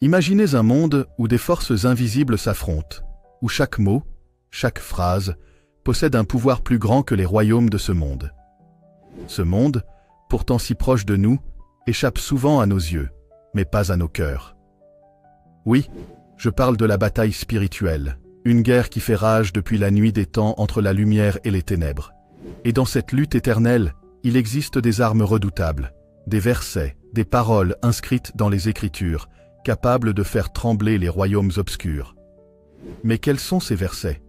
Imaginez un monde où des forces invisibles s'affrontent, où chaque mot, chaque phrase, possède un pouvoir plus grand que les royaumes de ce monde. Ce monde, pourtant si proche de nous, échappe souvent à nos yeux, mais pas à nos cœurs. Oui, je parle de la bataille spirituelle, une guerre qui fait rage depuis la nuit des temps entre la lumière et les ténèbres. Et dans cette lutte éternelle, il existe des armes redoutables, des versets, des paroles inscrites dans les Écritures, capables de faire trembler les royaumes obscurs. Mais quels sont ces versets?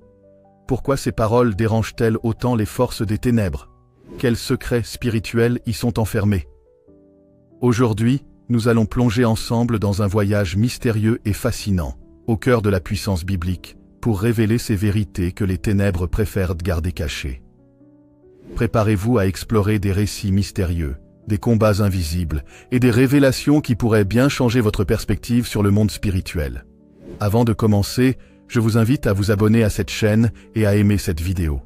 Pourquoi ces paroles dérangent-elles autant les forces des ténèbres? Quels secrets spirituels y sont enfermés? Aujourd'hui, nous allons plonger ensemble dans un voyage mystérieux et fascinant, au cœur de la puissance biblique, pour révéler ces vérités que les ténèbres préfèrent garder cachées. Préparez-vous à explorer des récits mystérieux, des combats invisibles et des révélations qui pourraient bien changer votre perspective sur le monde spirituel. Avant de commencer, je vous invite à vous abonner à cette chaîne et à aimer cette vidéo.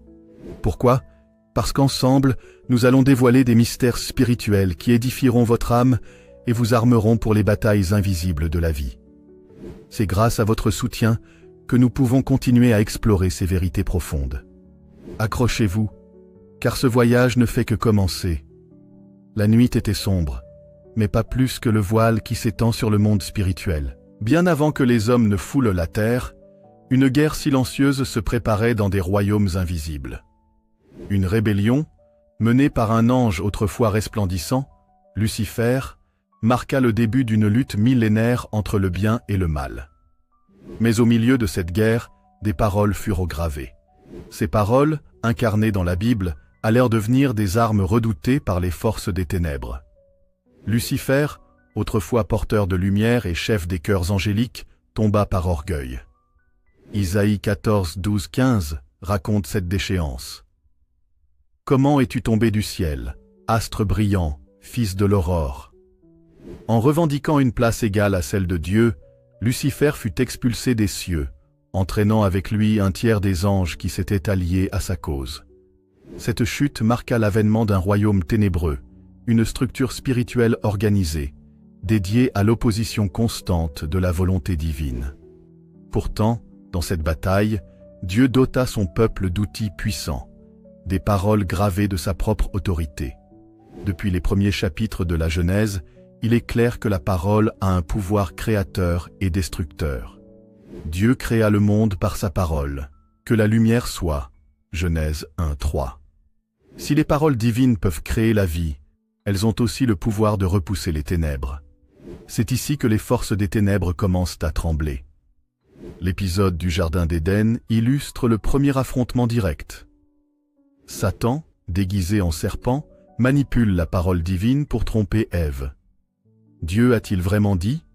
Pourquoi? Parce qu'ensemble, nous allons dévoiler des mystères spirituels qui édifieront votre âme et vous armeront pour les batailles invisibles de la vie. C'est grâce à votre soutien que nous pouvons continuer à explorer ces vérités profondes. Accrochez-vous, car ce voyage ne fait que commencer. La nuit était sombre, mais pas plus que le voile qui s'étend sur le monde spirituel. Bien avant que les hommes ne foulent la terre, une guerre silencieuse se préparait dans des royaumes invisibles. Une rébellion, menée par un ange autrefois resplendissant, Lucifer, marqua le début d'une lutte millénaire entre le bien et le mal. Mais au milieu de cette guerre, des paroles furent gravées. Ces paroles, incarnées dans la Bible, allèrent devenir des armes redoutées par les forces des ténèbres. Lucifer, autrefois porteur de lumière et chef des chœurs angéliques, tomba par orgueil. Isaïe 14, 12, 15 raconte cette déchéance. « Comment es-tu tombé du ciel, astre brillant, fils de l'aurore ?» En revendiquant une place égale à celle de Dieu, Lucifer fut expulsé des cieux, entraînant avec lui un tiers des anges qui s'étaient alliés à sa cause. Cette chute marqua l'avènement d'un royaume ténébreux, une structure spirituelle organisée, dédiée à l'opposition constante de la volonté divine. Pourtant, dans cette bataille, Dieu dota son peuple d'outils puissants, des paroles gravées de sa propre autorité. Depuis les premiers chapitres de la Genèse, il est clair que la parole a un pouvoir créateur et destructeur. Dieu créa le monde par sa parole, que la lumière soit. Genèse 1, 3. Si les paroles divines peuvent créer la vie, elles ont aussi le pouvoir de repousser les ténèbres. C'est ici que les forces des ténèbres commencent à trembler. L'épisode du Jardin d'Éden illustre le premier affrontement direct. Satan, déguisé en serpent, manipule la parole divine pour tromper Ève. Dieu a-t-il vraiment dit?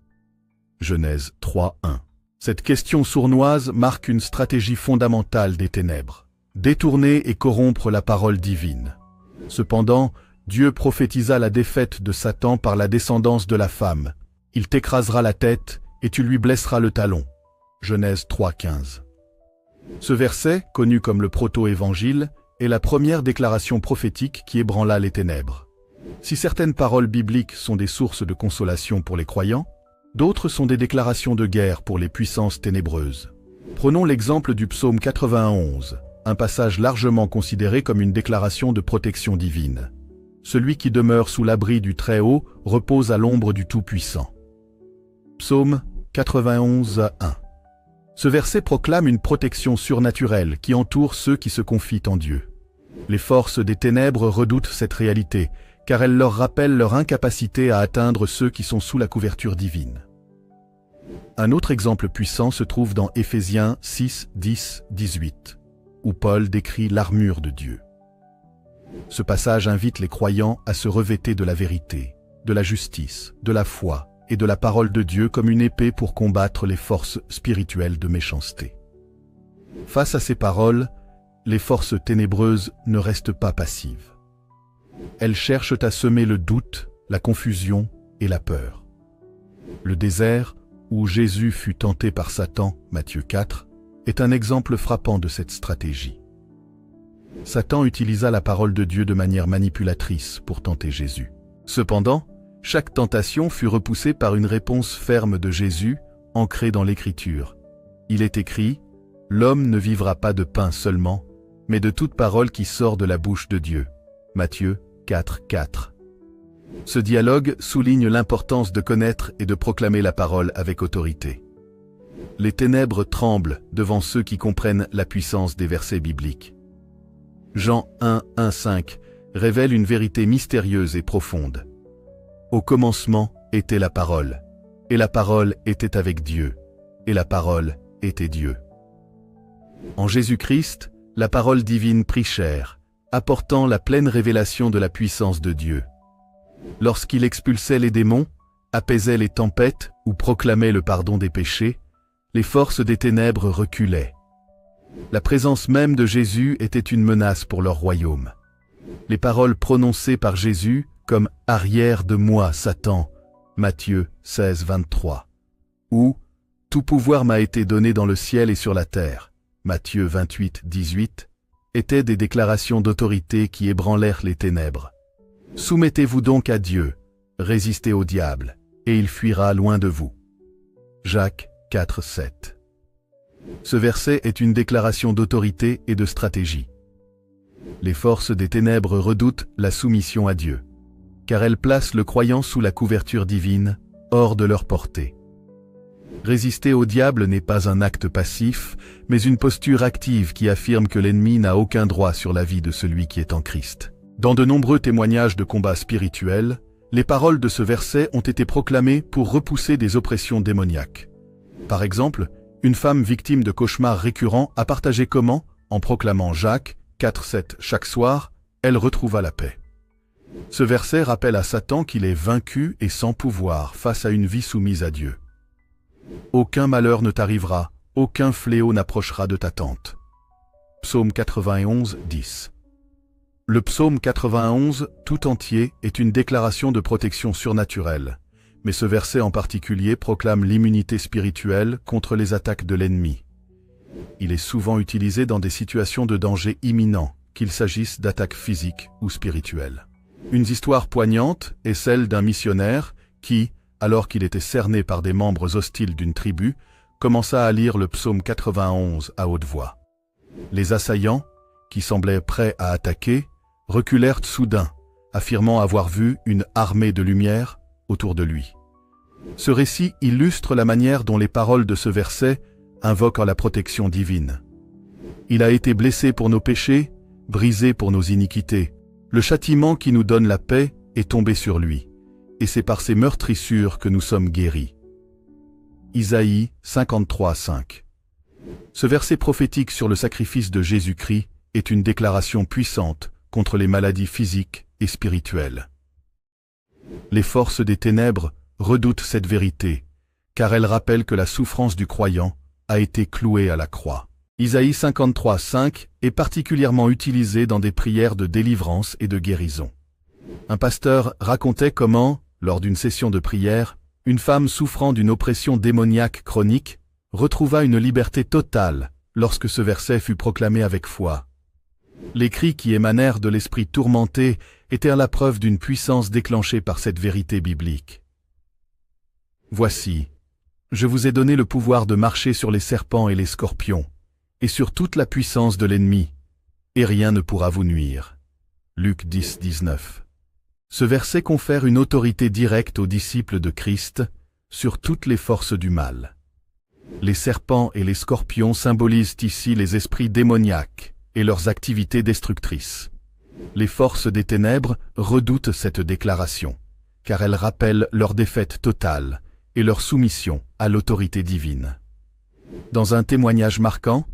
Genèse 3, 1. Cette question sournoise marque une stratégie fondamentale des ténèbres. Détourner et corrompre la parole divine. Cependant, Dieu prophétisa la défaite de Satan par la descendance de la femme. Il t'écrasera la tête et tu lui blesseras le talon. Genèse 3, 15. Ce verset, connu comme le proto-évangile, est la première déclaration prophétique qui ébranla les ténèbres. Si certaines paroles bibliques sont des sources de consolation pour les croyants, d'autres sont des déclarations de guerre pour les puissances ténébreuses. Prenons l'exemple du psaume 91, un passage largement considéré comme une déclaration de protection divine. Celui qui demeure sous l'abri du Très-Haut repose à l'ombre du Tout-Puissant. Psaume 91, 1. Ce verset proclame une protection surnaturelle qui entoure ceux qui se confient en Dieu. Les forces des ténèbres redoutent cette réalité, car elle leur rappelle leur incapacité à atteindre ceux qui sont sous la couverture divine. Un autre exemple puissant se trouve dans Éphésiens 6, 10, 18, où Paul décrit l'armure de Dieu. Ce passage invite les croyants à se revêter de la vérité, de la justice, de la foi et de la parole de Dieu comme une épée pour combattre les forces spirituelles de méchanceté. Face à ces paroles, les forces ténébreuses ne restent pas passives. Elles cherchent à semer le doute, la confusion et la peur. Le désert, où Jésus fut tenté par Satan, Matthieu 4, est un exemple frappant de cette stratégie. Satan utilisa la parole de Dieu de manière manipulatrice pour tenter Jésus. Cependant, chaque tentation fut repoussée par une réponse ferme de Jésus, ancrée dans l'Écriture. Il est écrit « L'homme ne vivra pas de pain seulement, mais de toute parole qui sort de la bouche de Dieu. » Matthieu 4, 4. Ce dialogue souligne l'importance de connaître et de proclamer la parole avec autorité. Les ténèbres tremblent devant ceux qui comprennent la puissance des versets bibliques. Jean 1, 1, 5 révèle une vérité mystérieuse et profonde. Au commencement était la parole, et la parole était avec Dieu, et la parole était Dieu. En Jésus-Christ, la parole divine prit chair, apportant la pleine révélation de la puissance de Dieu. Lorsqu'il expulsait les démons, apaisait les tempêtes ou proclamait le pardon des péchés, les forces des ténèbres reculaient. La présence même de Jésus était une menace pour leur royaume. Les paroles prononcées par Jésus, comme « Arrière de moi, Satan » Matthieu 16, 23, ou « Tout pouvoir m'a été donné dans le ciel et sur la terre » Matthieu 28, 18, étaient des déclarations d'autorité qui ébranlèrent les ténèbres. Soumettez-vous donc à Dieu, résistez au diable, et il fuira loin de vous. Jacques 4, 7. Ce verset est une déclaration d'autorité et de stratégie. Les forces des ténèbres redoutent la soumission à Dieu, car elles placent le croyant sous la couverture divine, hors de leur portée. Résister au diable n'est pas un acte passif, mais une posture active qui affirme que l'ennemi n'a aucun droit sur la vie de celui qui est en Christ. Dans de nombreux témoignages de combats spirituels, les paroles de ce verset ont été proclamées pour repousser des oppressions démoniaques. Par exemple, une femme victime de cauchemars récurrents a partagé comment, en proclamant Jacques 4-7 chaque soir, elle retrouva la paix. Ce verset rappelle à Satan qu'il est vaincu et sans pouvoir face à une vie soumise à Dieu. Aucun malheur ne t'arrivera, aucun fléau n'approchera de ta tente. Psaume 91, 10. Le psaume 91 tout entier est une déclaration de protection surnaturelle, mais ce verset en particulier proclame l'immunité spirituelle contre les attaques de l'ennemi. Il est souvent utilisé dans des situations de danger imminent, qu'il s'agisse d'attaques physiques ou spirituelles. Une histoire poignante est celle d'un missionnaire qui, alors qu'il était cerné par des membres hostiles d'une tribu, commença à lire le psaume 91 à haute voix. Les assaillants, qui semblaient prêts à attaquer, reculèrent soudain, affirmant avoir vu une armée de lumière autour de lui. Ce récit illustre la manière dont les paroles de ce verset invoquent la protection divine. Il a été blessé pour nos péchés, brisé pour nos iniquités. Le châtiment qui nous donne la paix est tombé sur lui, et c'est par ses meurtrissures que nous sommes guéris. Isaïe 53, 5. Ce verset prophétique sur le sacrifice de Jésus-Christ est une déclaration puissante contre les maladies physiques et spirituelles. Les forces des ténèbres redoutent cette vérité, car elle rappelle que la souffrance du croyant a été clouée à la croix. Isaïe 53, 5 est particulièrement utilisé dans des prières de délivrance et de guérison. Un pasteur racontait comment, lors d'une session de prière, une femme souffrant d'une oppression démoniaque chronique retrouva une liberté totale lorsque ce verset fut proclamé avec foi. Les cris qui émanèrent de l'esprit tourmenté étaient la preuve d'une puissance déclenchée par cette vérité biblique. Voici, je vous ai donné le pouvoir de marcher sur les serpents et les scorpions, et sur toute la puissance de l'ennemi, et rien ne pourra vous nuire. Luc 10, 19. Ce verset confère une autorité directe aux disciples de Christ sur toutes les forces du mal. Les serpents et les scorpions symbolisent ici les esprits démoniaques et leurs activités destructrices. Les forces des ténèbres redoutent cette déclaration, car elle rappelle leur défaite totale et leur soumission à l'autorité divine. Dans un témoignage marquant,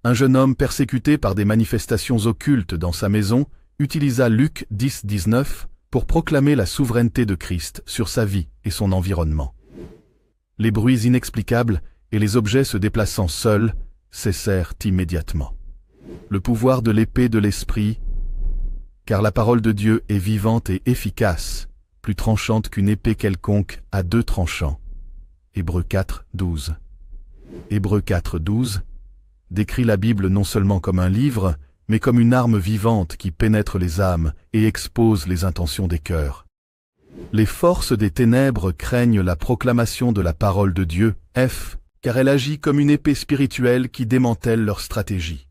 un jeune homme persécuté par des manifestations occultes dans sa maison utilisa Luc 10, 19 pour proclamer la souveraineté de Christ sur sa vie et son environnement. Les bruits inexplicables et les objets se déplaçant seuls cessèrent immédiatement. Le pouvoir de l'épée de l'esprit, car la parole de Dieu est vivante et efficace, plus tranchante qu'une épée quelconque à deux tranchants. Hébreux 4, 12. Hébreux 4, 12 décrit la Bible non seulement comme un livre, mais comme une arme vivante qui pénètre les âmes et expose les intentions des cœurs. Les forces des ténèbres craignent la proclamation de la parole de Dieu, car elle agit comme une épée spirituelle qui démantèle leur stratégie.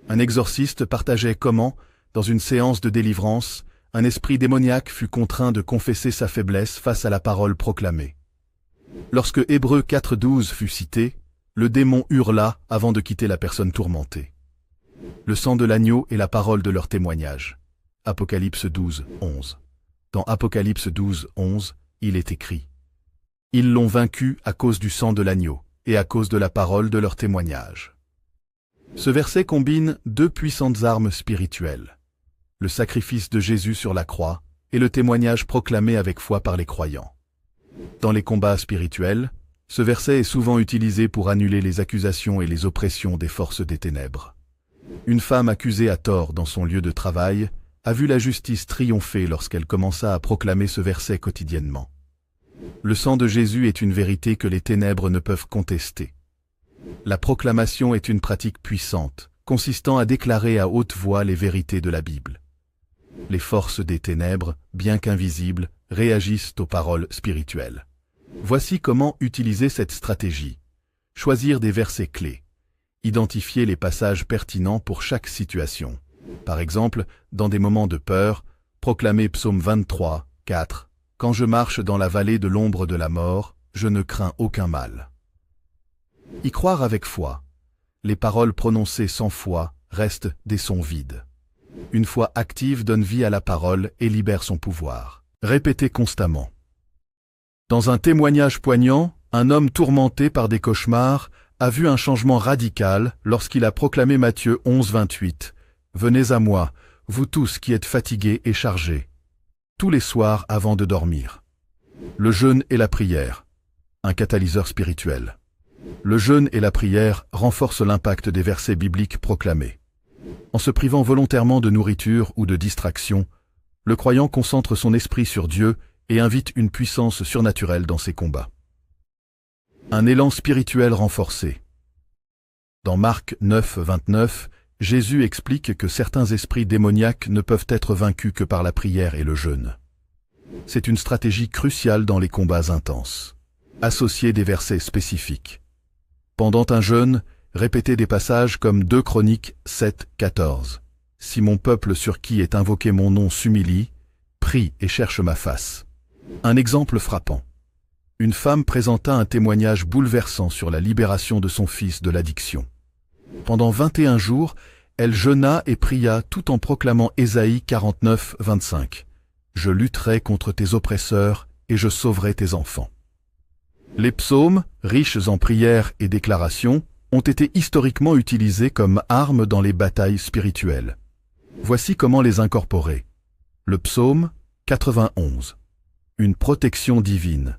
Un exorciste partageait comment, dans une séance de délivrance, un esprit démoniaque fut contraint de confesser sa faiblesse face à la parole proclamée. Lorsque Hébreux 4,12 fut cité, le démon hurla avant de quitter la personne tourmentée. Le sang de l'agneau est la parole de leur témoignage. Apocalypse 12:11. Dans Apocalypse 12:11, il est écrit « Ils l'ont vaincu à cause du sang de l'agneau et à cause de la parole de leur témoignage ». Ce verset combine deux puissantes armes spirituelles, le sacrifice de Jésus sur la croix et le témoignage proclamé avec foi par les croyants. Dans les combats spirituels, ce verset est souvent utilisé pour annuler les accusations et les oppressions des forces des ténèbres. Une femme accusée à tort dans son lieu de travail a vu la justice triompher lorsqu'elle commença à proclamer ce verset quotidiennement. Le sang de Jésus est une vérité que les ténèbres ne peuvent contester. La proclamation est une pratique puissante, consistant à déclarer à haute voix les vérités de la Bible. Les forces des ténèbres, bien qu'invisibles, réagissent aux paroles spirituelles. Voici comment utiliser cette stratégie. Choisir des versets clés. Identifier les passages pertinents pour chaque situation. Par exemple, dans des moments de peur, proclamer Psaume 23, 4. « Quand je marche dans la vallée de l'ombre de la mort, je ne crains aucun mal. » Y croire avec foi. Les paroles prononcées sans foi restent des sons vides. Une foi active donne vie à la parole et libère son pouvoir. Répétez constamment. Dans un témoignage poignant, un homme tourmenté par des cauchemars a vu un changement radical lorsqu'il a proclamé Matthieu 11:28. « Venez à moi, vous tous qui êtes fatigués et chargés, tous les soirs avant de dormir. » Le jeûne et la prière. Un catalyseur spirituel. Le jeûne et la prière renforcent l'impact des versets bibliques proclamés. En se privant volontairement de nourriture ou de distraction, le croyant concentre son esprit sur Dieu et invite une puissance surnaturelle dans ses combats. Un élan spirituel renforcé. Dans Marc 9:29, Jésus explique que certains esprits démoniaques ne peuvent être vaincus que par la prière et le jeûne. C'est une stratégie cruciale dans les combats intenses. Associer des versets spécifiques. Pendant un jeûne, répétez des passages comme 2 Chroniques 7:14. « Si mon peuple sur qui est invoqué mon nom s'humilie, prie et cherche ma face. » Un exemple frappant. Une femme présenta un témoignage bouleversant sur la libération de son fils de l'addiction. Pendant 21 jours, elle jeûna et pria tout en proclamant Ésaïe 49:25. « Je lutterai contre tes oppresseurs et je sauverai tes enfants. » Les psaumes, riches en prières et déclarations, ont été historiquement utilisés comme armes dans les batailles spirituelles. Voici comment les incorporer. Le psaume 91. Une protection divine.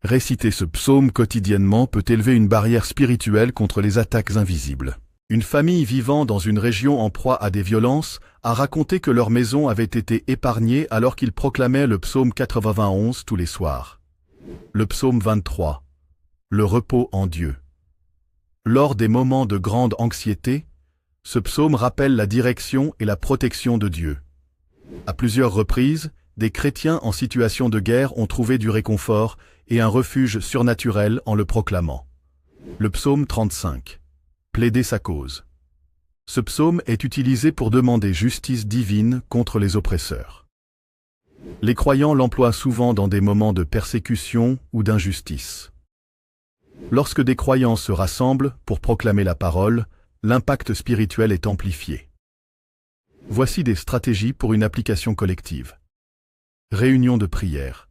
Réciter ce psaume quotidiennement peut élever une barrière spirituelle contre les attaques invisibles. Une famille vivant dans une région en proie à des violences a raconté que leur maison avait été épargnée alors qu'ils proclamaient le psaume 91 tous les soirs. Le psaume 23. Le repos en Dieu. Lors des moments de grande anxiété, ce psaume rappelle la direction et la protection de Dieu. À plusieurs reprises, des chrétiens en situation de guerre ont trouvé du réconfort et un refuge surnaturel en le proclamant. Le psaume 35. Plaider sa cause. Ce psaume est utilisé pour demander justice divine contre les oppresseurs. Les croyants l'emploient souvent dans des moments de persécution ou d'injustice. Lorsque des croyants se rassemblent pour proclamer la parole, l'impact spirituel est amplifié. Voici des stratégies pour une application collective. Réunion de prière.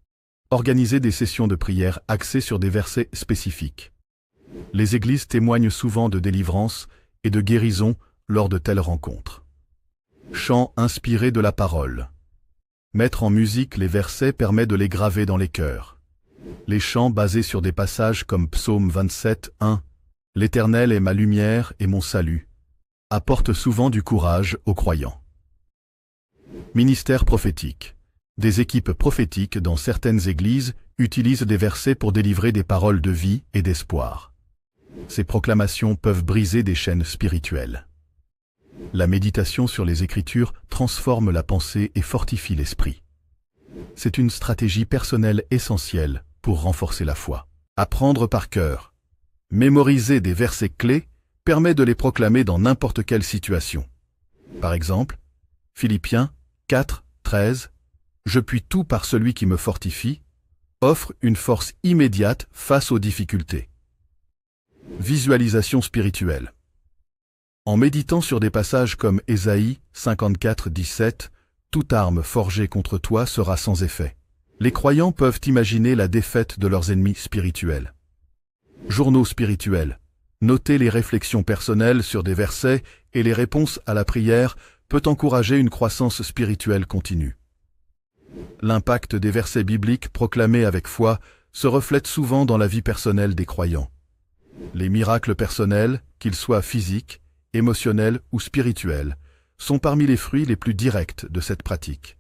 Organiser des sessions de prière axées sur des versets spécifiques. Les églises témoignent souvent de délivrance et de guérison lors de telles rencontres. Chants inspirés de la parole. Mettre en musique les versets permet de les graver dans les cœurs. Les chants basés sur des passages comme Psaume 27:1, « L'Éternel est ma lumière et mon salut », apportent souvent du courage aux croyants. Ministère prophétique. Des équipes prophétiques dans certaines églises utilisent des versets pour délivrer des paroles de vie et d'espoir. Ces proclamations peuvent briser des chaînes spirituelles. La méditation sur les Écritures transforme la pensée et fortifie l'esprit. C'est une stratégie personnelle essentielle pour renforcer la foi. Apprendre par cœur. Mémoriser des versets clés permet de les proclamer dans n'importe quelle situation. Par exemple, Philippiens 4, 13, « Je puis tout par celui qui me fortifie » offre une force immédiate face aux difficultés. Visualisation spirituelle. En méditant sur des passages comme Ésaïe 54, 17, « Toute arme forgée contre toi sera sans effet », les croyants peuvent imaginer la défaite de leurs ennemis spirituels. Journaux spirituels. Noter les réflexions personnelles sur des versets et les réponses à la prière peut encourager une croissance spirituelle continue. L'impact des versets bibliques proclamés avec foi se reflète souvent dans la vie personnelle des croyants. Les miracles personnels, qu'ils soient physiques, émotionnels ou spirituels, sont parmi les fruits les plus directs de cette pratique.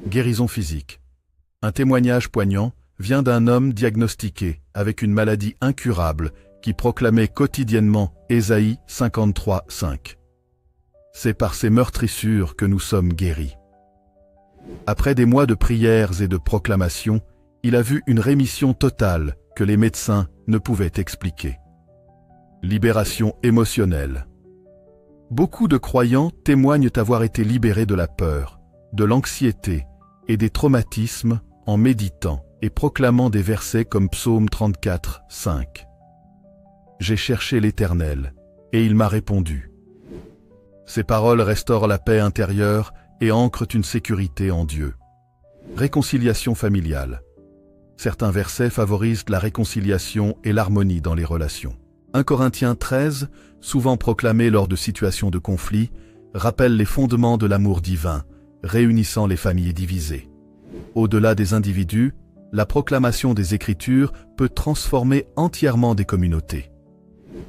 Guérison physique. Un témoignage poignant vient d'un homme diagnostiqué avec une maladie incurable qui proclamait quotidiennement Ésaïe 53, 5. C'est par ces meurtrissures que nous sommes guéris. Après des mois de prières et de proclamations, il a vu une rémission totale que les médecins ne pouvaient expliquer. Libération émotionnelle. Beaucoup de croyants témoignent avoir été libérés de la peur, de l'anxiété et des traumatismes en méditant et proclamant des versets comme Psaume 34, 5. « J'ai cherché l'Éternel, et il m'a répondu. » Ces paroles restaurent la paix intérieure et ancrent une sécurité en Dieu. Réconciliation familiale. Certains versets favorisent la réconciliation et l'harmonie dans les relations. 1 Corinthiens 13, souvent proclamé lors de situations de conflit, rappelle les fondements de l'amour divin, réunissant les familles divisées. Au-delà des individus, la proclamation des Écritures peut transformer entièrement des communautés.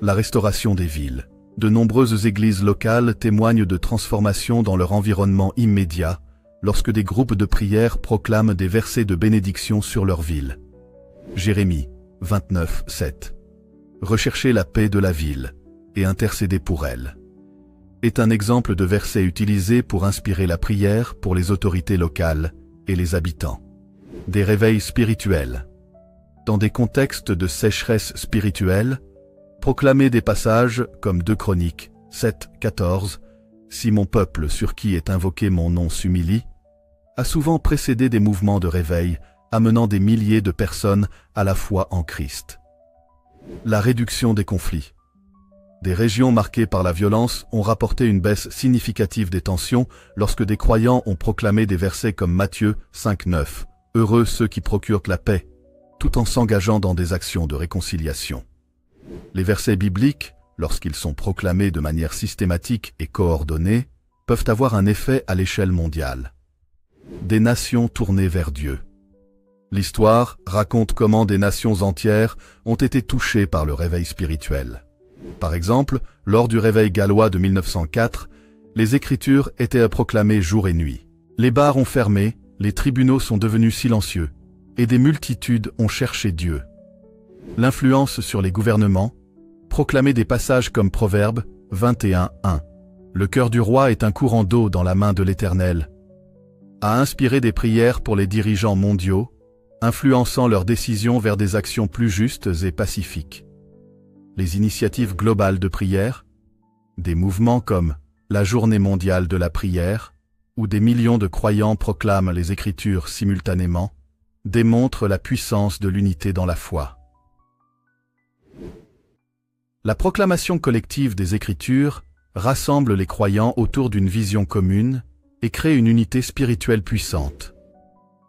La restauration des villes. De nombreuses églises locales témoignent de transformations dans leur environnement immédiat lorsque des groupes de prière proclament des versets de bénédiction sur leur ville. Jérémie 29, 7. Rechercher la paix de la ville et intercéder pour elle est un exemple de verset utilisé pour inspirer la prière pour les autorités locales et les habitants. Des réveils spirituels. Dans des contextes de sécheresse spirituelle, proclamer des passages comme 2 Chroniques 7, 14, « Si mon peuple sur qui est invoqué mon nom s'humilie » a souvent précédé des mouvements de réveil amenant des milliers de personnes à la foi en Christ. La réduction des conflits. Des régions marquées par la violence ont rapporté une baisse significative des tensions lorsque des croyants ont proclamé des versets comme Matthieu 5, 9, « Heureux ceux qui procurent la paix », tout en s'engageant dans des actions de réconciliation. Les versets bibliques, lorsqu'ils sont proclamés de manière systématique et coordonnée, peuvent avoir un effet à l'échelle mondiale. Des nations tournées vers Dieu. L'histoire raconte comment des nations entières ont été touchées par le réveil spirituel. Par exemple, lors du réveil gallois de 1904, les Écritures étaient proclamées jour et nuit. Les bars ont fermé, les tribunaux sont devenus silencieux, et des multitudes ont cherché Dieu. L'influence sur les gouvernements, proclamer des passages comme Proverbes 21, 1. Le cœur du roi est un courant d'eau dans la main de l'Éternel, a inspiré des prières pour les dirigeants mondiaux, influençant leurs décisions vers des actions plus justes et pacifiques. Les initiatives globales de prière, des mouvements comme la Journée mondiale de la prière, où des millions de croyants proclament les Écritures simultanément, démontrent la puissance de l'unité dans la foi. La proclamation collective des Écritures rassemble les croyants autour d'une vision commune et crée une unité spirituelle puissante.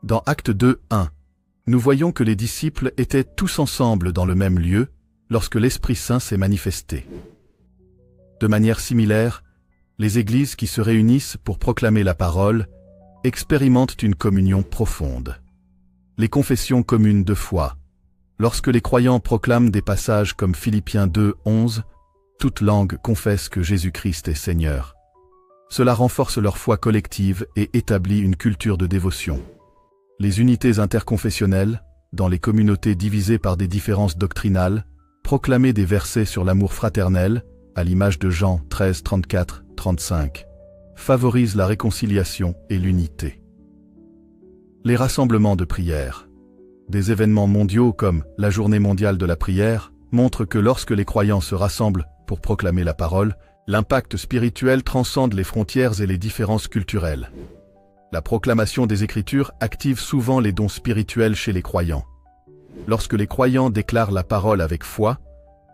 Dans Actes 2, 1, nous voyons que les disciples étaient tous ensemble dans le même lieu lorsque l'Esprit Saint s'est manifesté. De manière similaire, les églises qui se réunissent pour proclamer la parole expérimentent une communion profonde. Les confessions communes de foi. Lorsque les croyants proclament des passages comme Philippiens 2, 11, « Toute langue confesse que Jésus-Christ est Seigneur », cela renforce leur foi collective et établit une culture de dévotion. Les unités interconfessionnelles, dans les communautés divisées par des différences doctrinales, proclamer des versets sur l'amour fraternel, à l'image de Jean 13, 34, 35, favorise la réconciliation et l'unité. Les rassemblements de prière. Des événements mondiaux comme la Journée mondiale de la prière montrent que lorsque les croyants se rassemblent pour proclamer la parole, l'impact spirituel transcende les frontières et les différences culturelles. La proclamation des Écritures active souvent les dons spirituels chez les croyants. Lorsque les croyants déclarent la parole avec foi,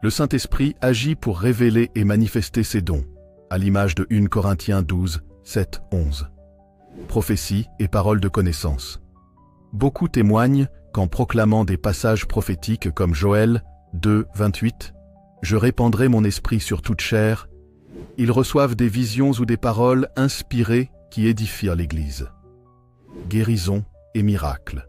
le Saint-Esprit agit pour révéler et manifester ses dons, à l'image de 1 Corinthiens 12, 7, 11. Prophétie et paroles de connaissance. Beaucoup témoignent qu'en proclamant des passages prophétiques comme Joël 2, 28, « Je répandrai mon esprit sur toute chair », ils reçoivent des visions ou des paroles inspirées qui édifient l'Église. Guérison et miracles.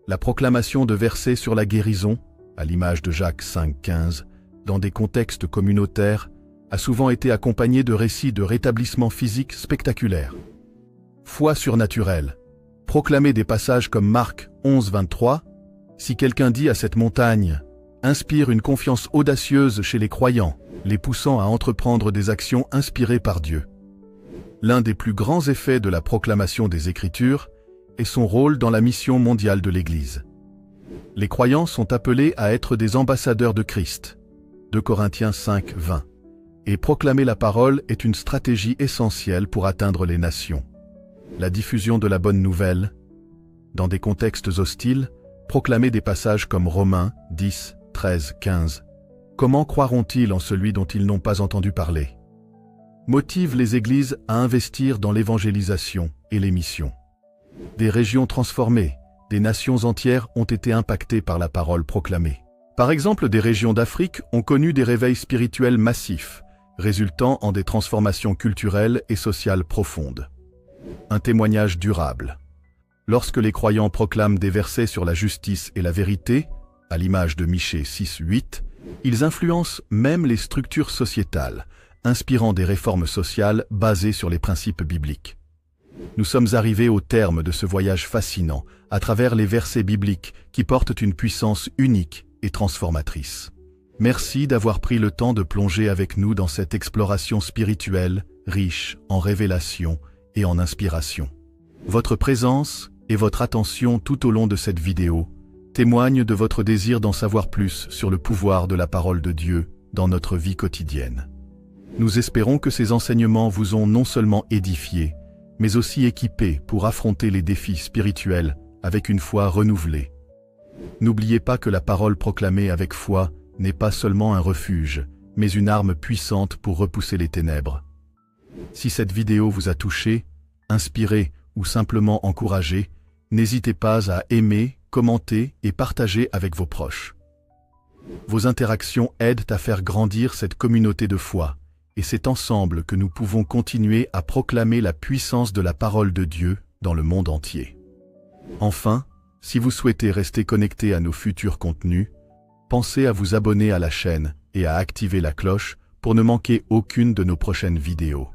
La proclamation de versets sur la guérison, à l'image de Jacques 5, 15, dans des contextes communautaires, a souvent été accompagnée de récits de rétablissement physique spectaculaires. Foi surnaturelle. Proclamer des passages comme Marc 11, 23, « Si quelqu'un dit à cette montagne, inspire une confiance audacieuse chez les croyants, les poussant à entreprendre des actions inspirées par Dieu. » L'un des plus grands effets de la proclamation des Écritures est son rôle dans la mission mondiale de l'Église. Les croyants sont appelés à être des ambassadeurs de Christ, 2 Corinthiens 5, 20, et proclamer la parole est une stratégie essentielle pour atteindre les nations. La diffusion de la bonne nouvelle. Dans des contextes hostiles, proclamer des passages comme Romains 10, 13, 15. Comment croiront-ils en celui dont ils n'ont pas entendu parler? Motive les églises à investir dans l'évangélisation et les missions. Des régions transformées, des nations entières ont été impactées par la parole proclamée. Par exemple, des régions d'Afrique ont connu des réveils spirituels massifs, résultant en des transformations culturelles et sociales profondes. Un témoignage durable. Lorsque les croyants proclament des versets sur la justice et la vérité, à l'image de Michée 6, 8, ils influencent même les structures sociétales, inspirant des réformes sociales basées sur les principes bibliques. Nous sommes arrivés au terme de ce voyage fascinant à travers les versets bibliques qui portent une puissance unique et transformatrice. Merci d'avoir pris le temps de plonger avec nous dans cette exploration spirituelle, riche en révélations et en inspiration. Votre présence et votre attention tout au long de cette vidéo témoignent de votre désir d'en savoir plus sur le pouvoir de la parole de Dieu dans notre vie quotidienne. Nous espérons que ces enseignements vous ont non seulement édifié, mais aussi équipé pour affronter les défis spirituels avec une foi renouvelée. N'oubliez pas que la parole proclamée avec foi n'est pas seulement un refuge, mais une arme puissante pour repousser les ténèbres. Si cette vidéo vous a touché, inspiré ou simplement encouragé, n'hésitez pas à aimer, commenter et partager avec vos proches. Vos interactions aident à faire grandir cette communauté de foi, et c'est ensemble que nous pouvons continuer à proclamer la puissance de la parole de Dieu dans le monde entier. Enfin, si vous souhaitez rester connecté à nos futurs contenus, pensez à vous abonner à la chaîne et à activer la cloche pour ne manquer aucune de nos prochaines vidéos.